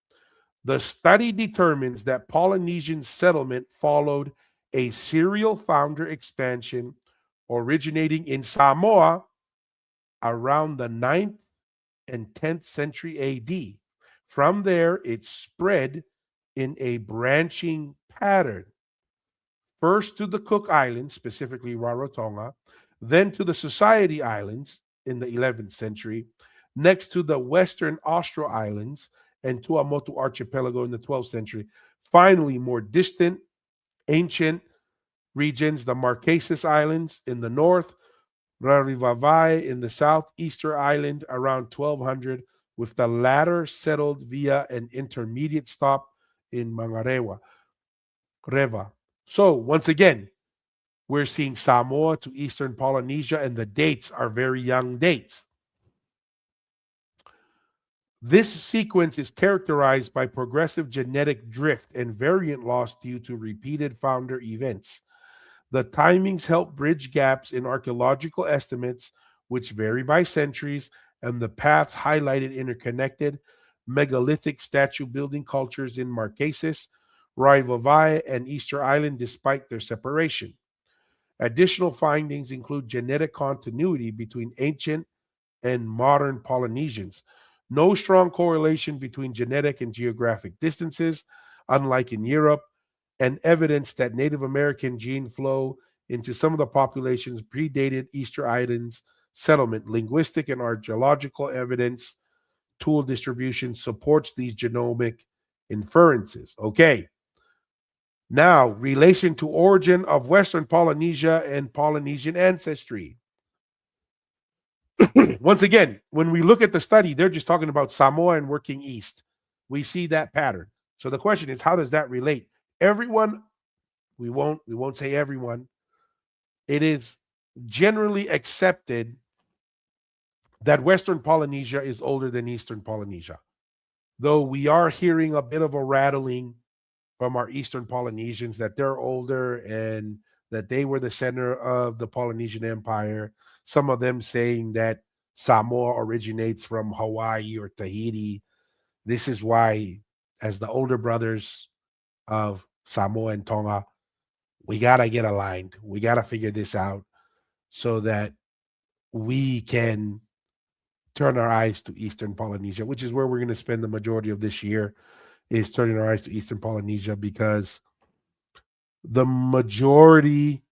The study determines that Polynesian settlement followed a serial founder expansion originating in Samoa around the 9th and 10th century AD. From there, it spread in a branching pattern, first to the Cook Islands, specifically Rarotonga, then to the Society Islands in the 11th century, next to the Western Austro Islands and Tuamotu Archipelago in the 12th century. Finally, more distant, ancient regions, the Marquesas Islands in the north, Rarivavai in the south, Easter Island around 1200, with the latter settled via an intermediate stop in Mangarewa, Reva. So, once again, we're seeing Samoa to Eastern Polynesia, and the dates are very young dates. This sequence is characterized by progressive genetic drift and variant loss due to repeated founder events. The timings help bridge gaps in archaeological estimates, which vary by centuries, and the paths highlighted interconnected megalithic statue building cultures in Marquesas, Raivavai, and Easter Island despite their separation. Additional findings include genetic continuity between ancient and modern Polynesians. No strong correlation between genetic and geographic distances, unlike in Europe, and evidence that Native American gene flow into some of the populations predated Easter Island's settlement. Linguistic and archaeological evidence, tool distribution supports these genomic inferences. Okay. Now, relation to origin of Western Polynesia and Polynesian ancestry. Once again, when we look at the study, they're just talking about Samoa and working east. We see that pattern. So the question is, how does that relate? Everyone, we won't say everyone, it is generally accepted that Western Polynesia is older than Eastern Polynesia, though we are hearing a bit of a rattling from our Eastern Polynesians that they're older and that they were the center of the Polynesian Empire. Some of them saying that Samoa originates from Hawaii or Tahiti. This is why, as the older brothers of Samoa and Tonga, we got to get aligned. We got to figure this out so that we can turn our eyes to Eastern Polynesia, which is where we're going to spend the majority of this year, is turning our eyes to Eastern Polynesia, because the majority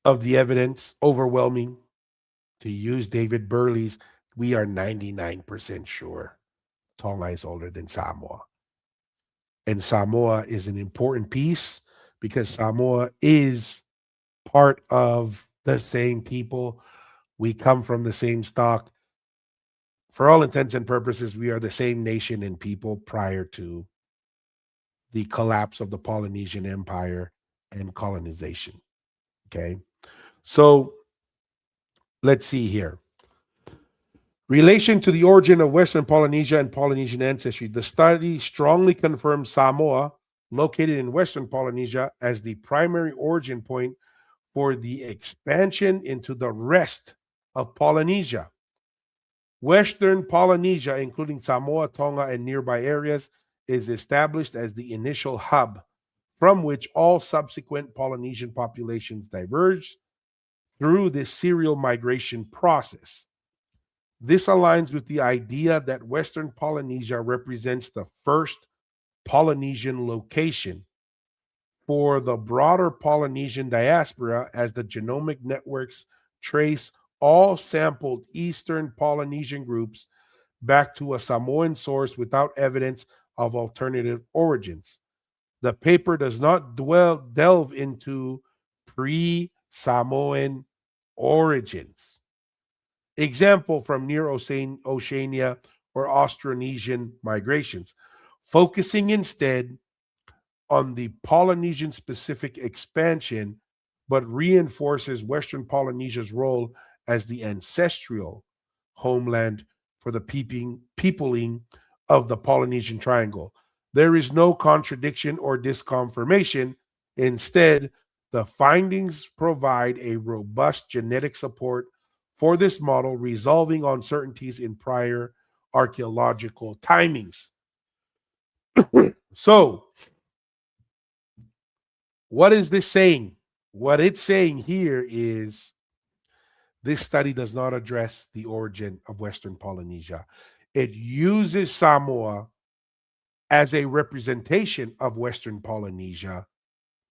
of the evidence, overwhelming, to use David Burley's, we are 99% sure Tonga is older than Samoa. And Samoa is an important piece because Samoa is part of the same people. We come from the same stock. For all intents and purposes, we are the same nation and people prior to the collapse of the Polynesian Empire and colonization. Okay. So let's see here. Relation to the origin of Western Polynesia and Polynesian ancestry. The study strongly confirms Samoa, located in Western Polynesia, as the primary origin point for the expansion into the rest of Polynesia. Western Polynesia, including Samoa, Tonga, and nearby areas, is established as the initial hub from which all subsequent Polynesian populations diverged through this serial migration process. This aligns with the idea that Western Polynesia represents the first Polynesian location for the broader Polynesian diaspora, as the genomic networks trace all sampled Eastern Polynesian groups back to a Samoan source without evidence of alternative origins. The paper does not delve into pre Samoan origins. Example from near Oceania or Austronesian migrations, focusing instead on the Polynesian specific expansion, but reinforces Western Polynesia's role as the ancestral homeland for the peopling of the Polynesian Triangle. There is no contradiction or disconfirmation. Instead, the findings provide a robust genetic support for this model, resolving uncertainties in prior archaeological timings. So, what is this saying? What it's saying here is this study does not address the origin of Western Polynesia. It uses Samoa as a representation of Western Polynesia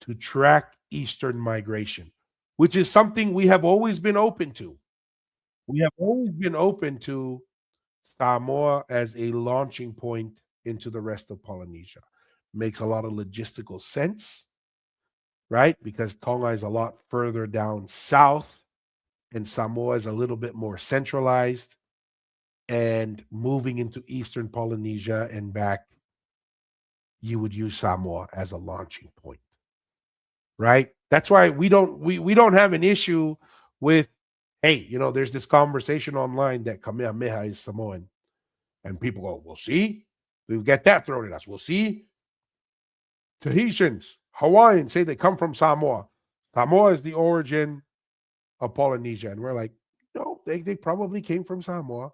to track Eastern migration, which is something we have always been open to. We have always been open to Samoa as a launching point into the rest of Polynesia. Makes a lot of logistical sense, right? Because Tonga is a lot further down south and Samoa is a little bit more centralized, and moving into Eastern Polynesia and back, you would use Samoa as a launching point, right? That's why we don't have an issue with, hey, there's this conversation online that Kamehameha is Samoan, and people go, "We'll see." We get that thrown at us. We'll see. Tahitians, Hawaiians say they come from Samoa. Samoa is the origin of Polynesia, and we're like, no, they probably came from Samoa.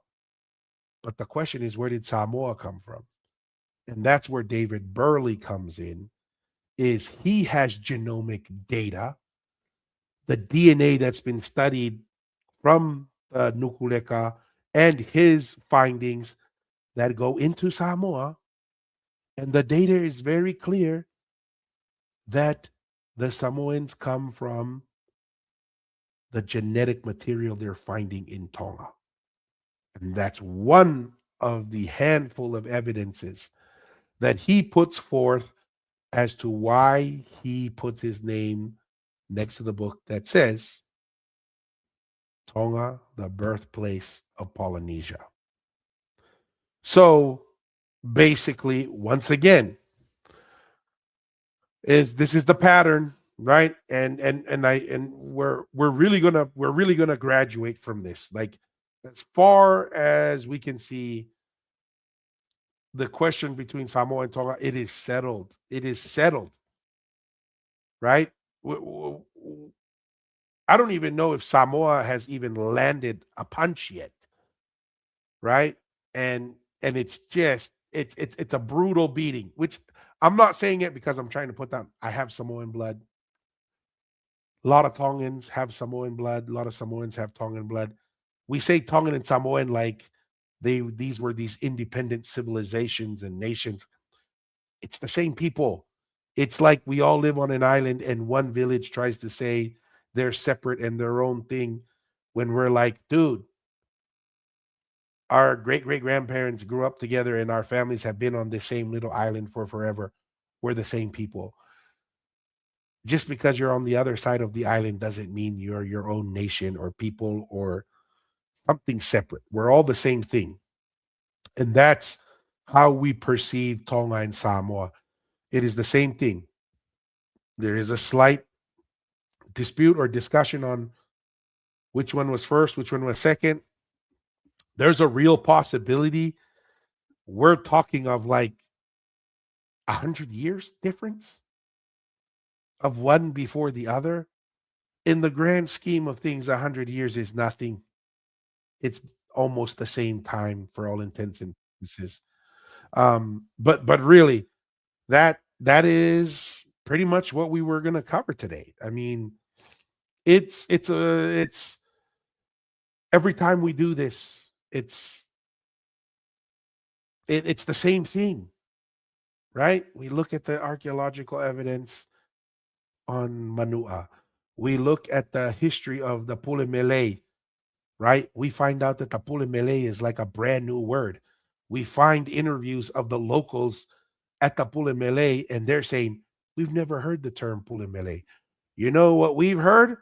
But the question is, where did Samoa come from? And that's where David Burley comes in, is he has genomic data, the DNA that's been studied from Nukuleka and his findings that go into Samoa. And the data is very clear that the Samoans come from the genetic material they're finding in Tonga. And that's one of the handful of evidences that he puts forth as to why he puts his name next to the book that says Tonga, the birthplace of Polynesia. So basically, once again, this is the pattern. right? And we're really gonna graduate from this. Like, as far as we can see, the question between Samoa and Tonga, it is settled. It is settled, right? I don't even know if Samoa has even landed a punch yet, right? And it's just it's a brutal beating, which I'm not saying it because I'm trying to put down. I have Samoan blood. A lot of Tongans have Samoan blood. A lot of Samoans have Tongan blood. We say Tongan and Samoan like these were these independent civilizations and nations. It's the same people. It's like we all live on an island and one village tries to say they're separate and their own thing when we're like, dude, our great great grandparents grew up together and our families have been on this same little island for forever. We're the same people. Just because you're on the other side of the island doesn't mean you're your own nation or people or something separate. We're all the same thing. And that's how we perceive Tonga and Samoa. It is the same thing. There is a slight dispute or discussion on which one was first, which one was second. There's a real possibility we're talking of like 100 years difference of one before the other. In the grand scheme of things, 100 years is nothing. It's almost the same time for all intents and purposes. But really, that is pretty much what we were going to cover today. I mean, it's every time we do this, it's the same thing, right? We look at the archaeological evidence on Manua. We look at the history of the Pulimele, right? We find out that the Pulimele is like a brand new word. We find interviews of the locals at the Pulimele, and they're saying, we've never heard the term Pulimele. You know what we've heard?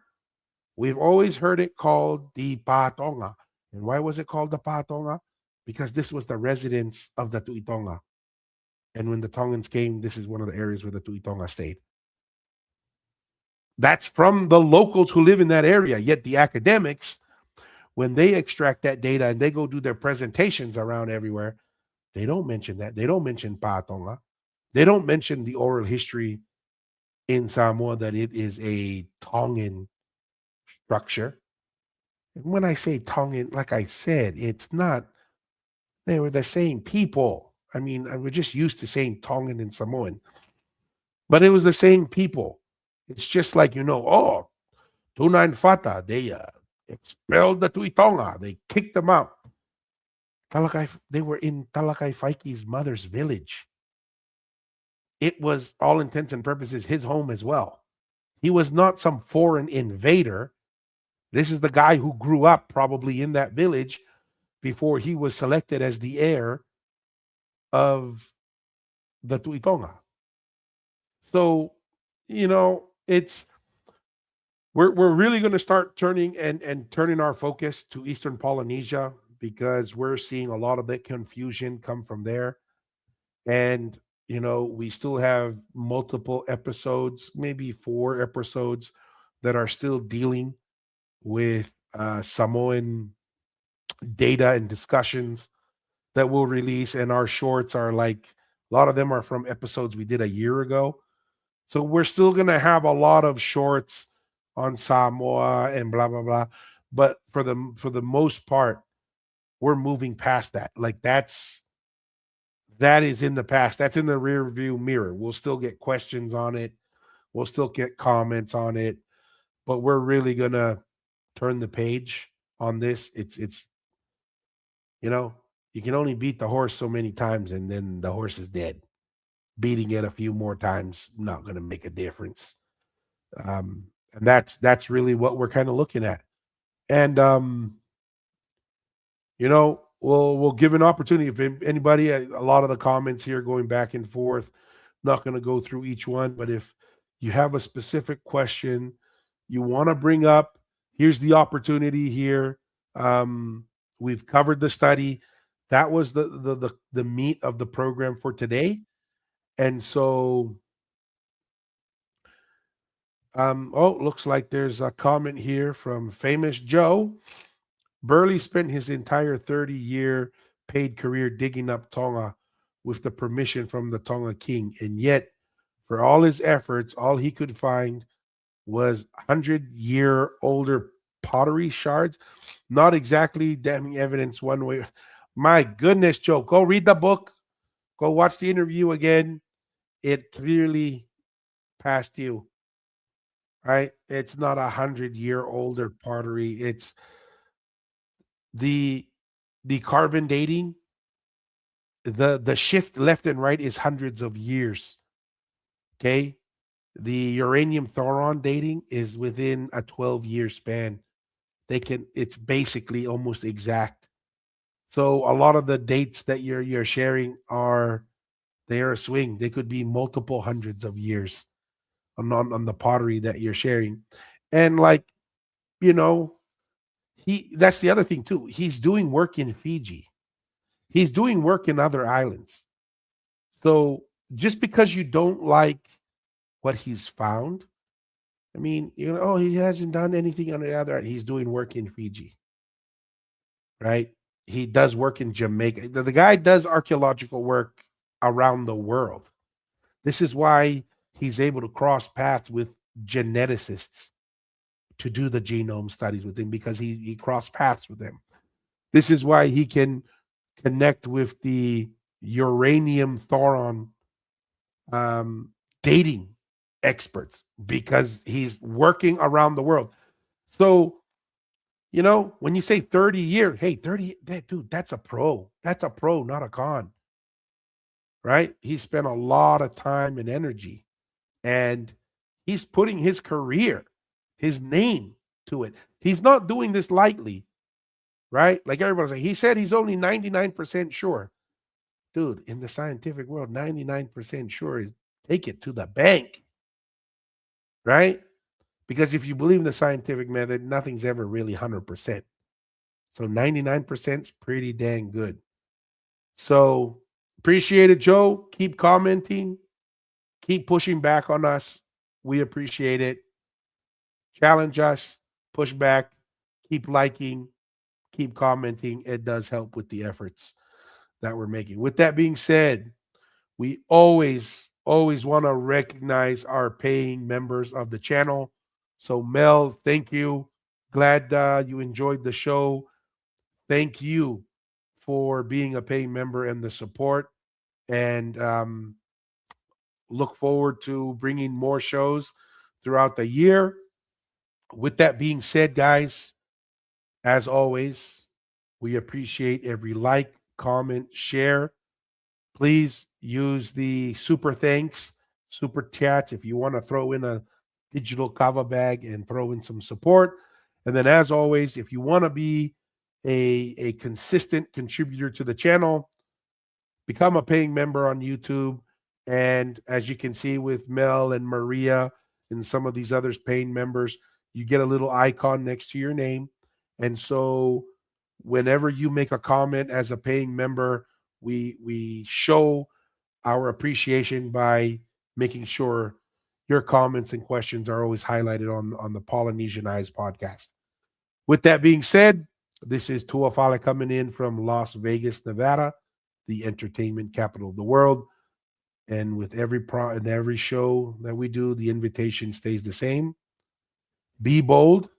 We've always heard it called the Patonga. And why was it called the Patonga? Because this was the residence of the Tuitonga. And when the Tongans came, this is one of the areas where the Tuitonga stayed. That's from the locals who live in that area. Yet the academics, when they extract that data and they go do their presentations around everywhere, they don't mention that. They don't mention Patonga. They don't mention the oral history in Samoa that it is a Tongan structure. And when I say Tongan, like I said, it's not, they were the same people. I mean, we're just used to saying Tongan and Samoan, but it was the same people. It's just like, oh, Tuna and Fata, they expelled the Tuitonga. They kicked them out. They were in Talakay Faiki's mother's village. It was, all intents and purposes, his home as well. He was not some foreign invader. This is the guy who grew up probably in that village before he was selected as the heir of the Tuitonga. So, it's we're really going to start turning and turning our focus to Eastern Polynesia because we're seeing a lot of that confusion come from there. And we still have multiple episodes, maybe 4 episodes that are still dealing with Samoan data and discussions that we'll release. And our shorts are like a lot of them are from episodes we did a year ago. So we're still gonna have a lot of shorts on Samoa and blah blah blah. But for the most part, we're moving past that. Like that is in the past. That's in the rear view mirror. We'll still get questions on it. We'll still get comments on it, but we're really gonna turn the page on this. It's you know, you can only beat the horse so many times and then the horse is dead. Beating it a few more times not gonna make a difference. And that's really what we're kind of looking at. And we'll give an opportunity if anybody, a lot of the comments here going back and forth, not going to go through each one, but if you have a specific question you want to bring up, here's the opportunity here. We've covered the study. That was the meat of the program for today. And so Looks like there's a comment here from famous Joe. Burley spent his entire 30-year paid career digging up Tonga with the permission from the Tonga king, and yet, for all his efforts, all he could find was 100-year older pottery shards. Not exactly damning evidence one way. My goodness, Joe, go read the book, go watch the interview again. It clearly passed you, right? It's not 100-year older pottery. It's the the carbon dating, the shift left and right is hundreds of years. Okay. The uranium thoron dating is within a 12-year span. It's basically almost exact. So a lot of the dates that you're sharing are they are a swing. They could be multiple hundreds of years on the pottery that you're sharing. And like, you know, he that's the other thing too. He's doing work in Fiji. He's doing work in other islands. So just because you don't like what he's found, I mean, oh, he hasn't done anything on the other. He's doing work in Fiji, right? He does work in Jamaica. The guy does archaeological work around the world. This is why he's able to cross paths with geneticists to do the genome studies with him because he crossed paths with them. This is why he can connect with the uranium thoron um, dating experts because he's working around the world. So, when you say 30 years, hey, 30, dude, that's a pro. That's a pro, not a con, right? He spent a lot of time and energy and he's putting his career, his name to it. He's not doing this lightly, right? Like everybody's like, he said he's only 99% sure. Dude, in the scientific world, 99% sure is take it to the bank, right? Because if you believe in the scientific method, nothing's ever really 100%. So 99% is pretty dang good. So appreciate it, Joe. Keep commenting, keep pushing back on us. We appreciate it. Challenge us, push back, keep liking, keep commenting. It does help with the efforts that we're making. With that being said, we always want to recognize our paying members of the channel. So, Mel, thank you. Glad you enjoyed the show. Thank you for being a paying member and the support. And look forward to bringing more shows throughout the year. With that being said, guys, as always, we appreciate every like, comment, share. Please use the super thanks, super chats if you want to throw in a digital kava bag and throw in some support. And then, as always, if you want to be a consistent contributor to the channel, become a paying member on YouTube. And as you can see with Mel and Maria and some of these others paying members, you get a little icon next to your name. And so whenever you make a comment as a paying member, we show our appreciation by making sure your comments and questions are always highlighted on the Polynesian Eyes podcast. With that being said, this is Tuafale coming in from Las Vegas, Nevada, the entertainment capital of the world. And with every show that we do, the invitation stays the same. Be bold.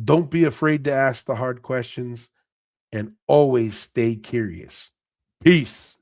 Don't be afraid to ask the hard questions and always stay curious. Peace.